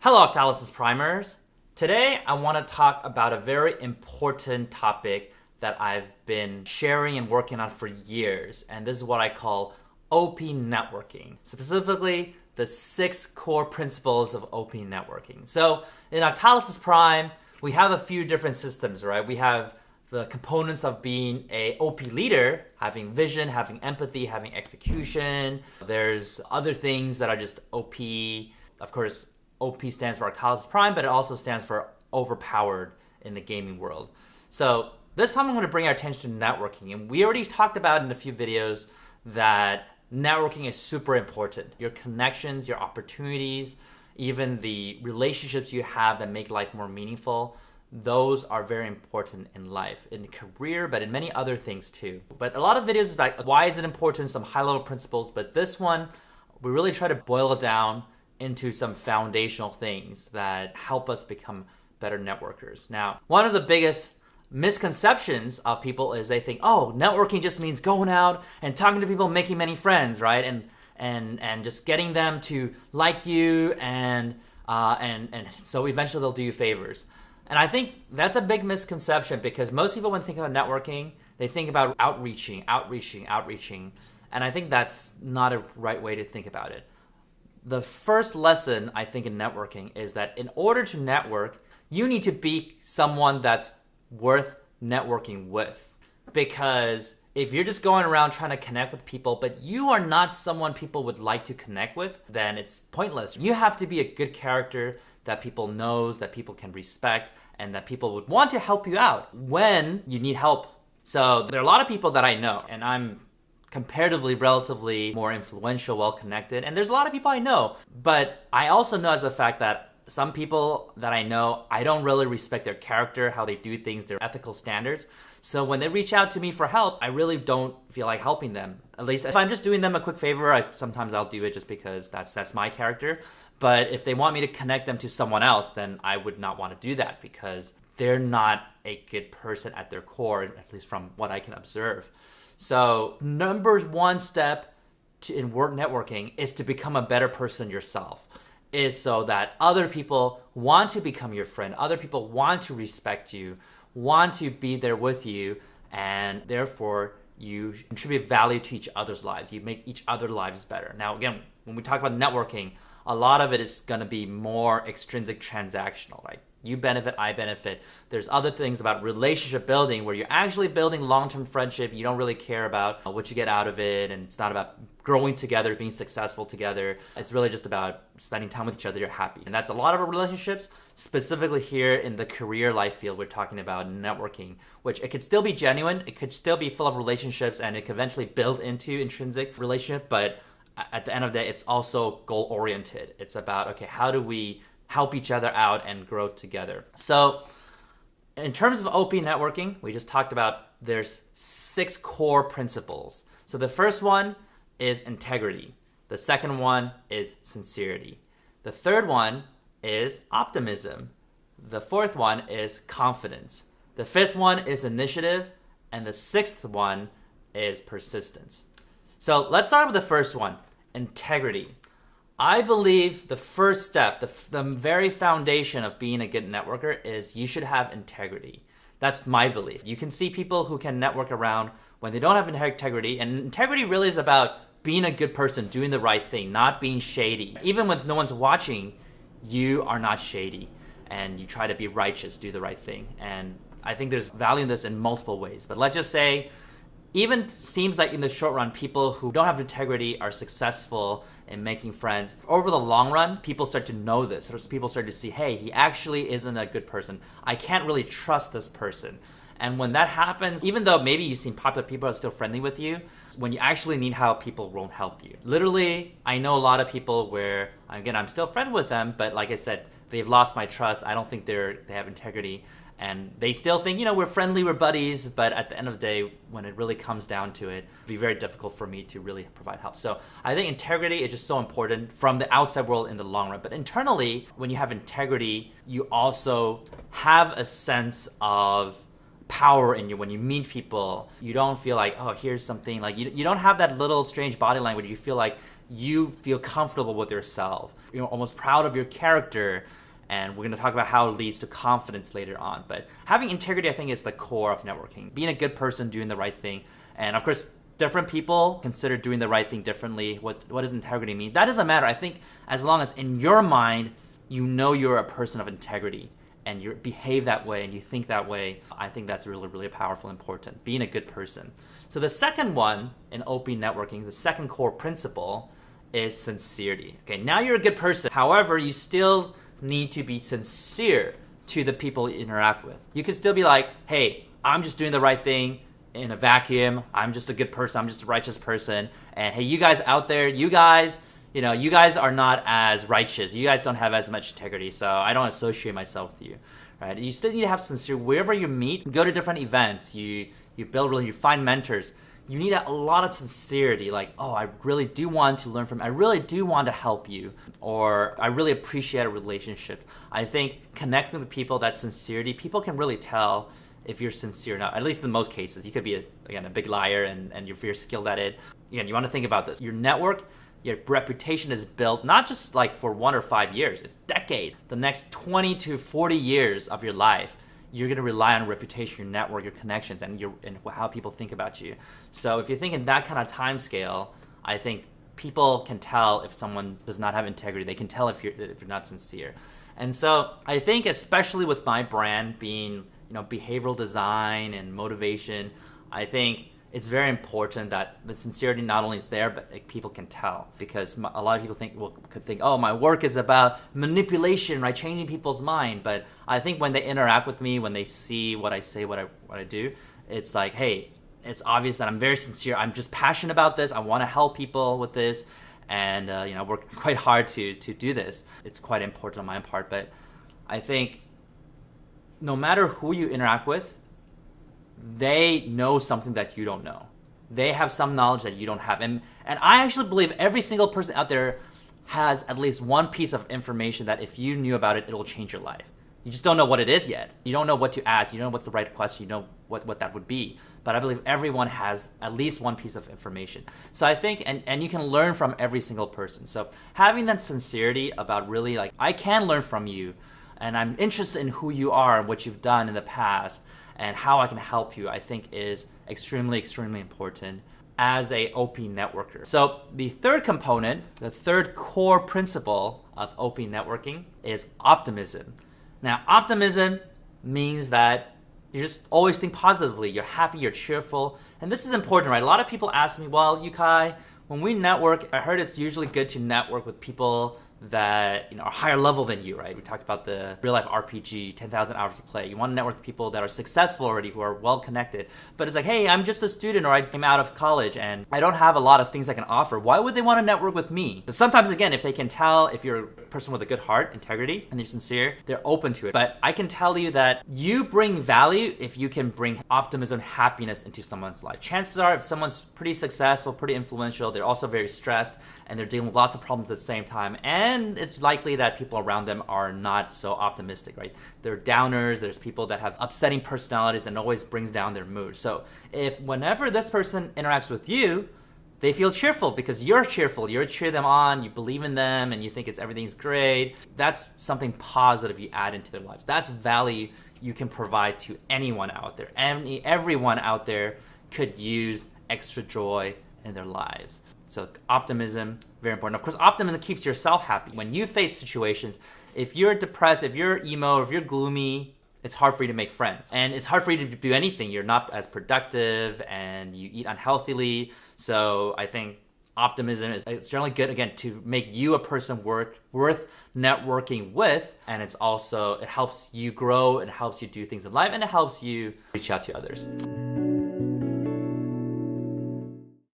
Hello, Octalysis Primers. Today, I want to talk about a very important topic that I've been sharing and working on for years, and this is what I call OP networking. Specifically, the 6 core principles of OP networking. So, in Octalysis Prime, we have a few different systems, right? We have the components of being a OP leader, having vision, having empathy, having execution. There's other things that are just OP. Of course, OP stands for Octalysis Prime, but it also stands for overpowered in the gaming world. So this time I'm going to bring our attention to networking. And we already talked about in a few videos that networking is super important. Your connections, your opportunities, even the relationships you have that make life more meaningful, those are very important in life, in career, but in many other things too. But a lot of videos is about why is it important, some high-level principles, but this one, we really try to boil it down into some foundational things that help us become better networkers. Now, one of the biggest misconceptions of people is they think, oh, networking just means going out and talking to people, making many friends, right? And just getting them to like you and so eventually they'll do you favors. And I think that's a big misconception because most people when they think about networking, they think about outreaching. And I think that's not a right way to think about it. The first lesson, I think, in networking is that in order to network, you need to be someone that's worth networking with. Because if you're just going around trying to connect with people, but you are not someone people would like to connect with, then it's pointless. You have to be a good character that people knows, that people can respect, and that people would want to help you out when you need help. So there are a lot of people that I know, and I'm comparatively, relatively more influential, well-connected. And there's a lot of people I know. But I also know as a fact that some people that I know, I don't really respect their character, how they do things, their ethical standards. So when they reach out to me for help, I really don't feel like helping them. At least if I'm just doing them a quick favor, sometimes I'll do it just because that's my character. But if they want me to connect them to someone else, then I would not want to do that because they're not a good person at their core, at least from what I can observe. So number one step in work networking is to become a better person yourself, is so that other people want to become your friend, other people want to respect you, want to be there with you, and therefore you contribute value to each other's lives. You make each other's lives better. Now, again, when we talk about networking, a lot of it is going to be more extrinsic transactional, right? You benefit, I benefit. There's other things about relationship building where you're actually building long-term friendship. You don't really care about what you get out of it, and it's not about growing together, being successful together. It's really just about spending time with each other. You're happy. And that's a lot of our relationships, specifically here in the career life field. We're talking about networking, which it could still be genuine. It could still be full of relationships, and it could eventually build into intrinsic relationship. But at the end of the day, it's also goal-oriented. It's about, okay, how do we help each other out and grow together? So in terms of OP networking, we just talked about there's 6 core principles. So the first one is integrity. The second one is sincerity. The third one is optimism. The fourth one is confidence. The fifth one is initiative. And the sixth one is persistence. So let's start with the first one, integrity. I believe the first step, the very foundation of being a good networker is you should have integrity. That's my belief. You can see people who can network around when they don't have integrity, and integrity really is about being a good person, doing the right thing, not being shady. Even when no one's watching, you are not shady, and you try to be righteous, do the right thing. And I think there's value in this in multiple ways. But let's just say, even seems like in the short run, people who don't have integrity are successful in making friends. Over the long run, people start to know this. People start to see, hey, he actually isn't a good person. I can't really trust this person. And when that happens, even though maybe you seem popular, people are still friendly with you, when you actually need help, people won't help you. Literally, I know a lot of people where, again, I'm still friends with them, but like I said, they've lost my trust. I don't think they have integrity. And they still think, we're friendly, we're buddies, but at the end of the day, when it really comes down to it, it'd be very difficult for me to really provide help. So I think integrity is just so important from the outside world in the long run. But internally, when you have integrity, you also have a sense of power in you. When you meet people, you don't feel like, oh, here's something, like you don't have that little strange body language. You feel like you feel comfortable with yourself. You're almost proud of your character. And we're going to talk about how it leads to confidence later on. But having integrity, I think, is the core of networking. Being a good person, doing the right thing. And of course, different people consider doing the right thing differently. What does integrity mean? That doesn't matter. I think as long as in your mind, you know you're a person of integrity and you behave that way and you think that way, I think that's really, really powerful and important. Being a good person. So the second one in OP networking, the second core principle is sincerity. Okay, now you're a good person. However, you still need to be sincere to the people you interact with. You can still be like, hey, I'm just doing the right thing in a vacuum. I'm just a good person. I'm just a righteous person. And hey, you guys out there, you guys are not as righteous. You guys don't have as much integrity, so I don't associate myself with you, right? You still need to have sincere. Wherever you meet, go to different events. You build really, you find mentors. You need a lot of sincerity, like, oh, I really do want to learn from you. I really do want to help you, or I really appreciate a relationship. I think connecting with people, that sincerity, people can really tell if you're sincere or not, at least in most cases. You could be, a big liar and if you're skilled at it. Again, you want to think about this. Your network, your reputation is built not just like for 1 or 5 years, it's decades. The next 20 to 40 years of your life, you're going to rely on reputation, your network, your connections, and how people think about you. So if you think in that kind of time scale, I think people can tell if someone does not have integrity. They can tell if you're not sincere. And so I think especially with my brand being, behavioral design and motivation, I think it's very important that the sincerity not only is there, but people can tell. Because a lot of people could think, oh, my work is about manipulation, right? Changing people's mind. But I think when they interact with me, when they see what I say, what I do, it's like, hey, it's obvious that I'm very sincere. I'm just passionate about this. I want to help people with this. And, I work quite hard to do this. It's quite important on my part. But I think no matter who you interact with, they know something that you don't know. They have some knowledge that you don't have. And I actually believe every single person out there has at least one piece of information that if you knew about it, it'll change your life. You just don't know what it is yet. You don't know what to ask. You don't know what's the right question. You know what that would be. But I believe everyone has at least one piece of information. So I think, and you can learn from every single person. So having that sincerity about really like, I can learn from you, and I'm interested in who you are and what you've done in the past, and how I can help you, I think is extremely, extremely important as a OP networker. So the third component, the third core principle of OP networking is optimism. Now, optimism means that you just always think positively. You're happy, you're cheerful. And this is important, right? A lot of people ask me, well, Yukai, when we network, I heard it's usually good to network with people that are higher level than you, right? We talked about the real life RPG, 10,000 hours to play. You want to network with people that are successful already, who are well connected. But it's like, hey, I'm just a student, or I came out of college and I don't have a lot of things I can offer. Why would they want to network with me? But sometimes, again, if they can tell if you're a person with a good heart, integrity, and you're sincere, they're open to it. But I can tell you that you bring value if you can bring optimism, happiness into someone's life. Chances are, if someone's pretty successful, pretty influential, they're also very stressed and they're dealing with lots of problems at the same time. And it's likely that people around them are not so optimistic, right? They're downers. There's people that have upsetting personalities and always brings down their mood. So if whenever this person interacts with you, they feel cheerful because you're cheerful. You cheer them on, you believe in them, and you think everything's great. That's something positive you add into their lives. That's value you can provide to anyone out there. Everyone out there could use extra joy in their lives. So optimism, very important. Of course, optimism keeps yourself happy. When you face situations, if you're depressed, if you're emo, if you're gloomy, it's hard for you to make friends. And it's hard for you to do anything. You're not as productive and you eat unhealthily. So I think optimism it's generally good, again, to make you a person worth networking with. And it helps you grow, it helps you do things in life, and it helps you reach out to others.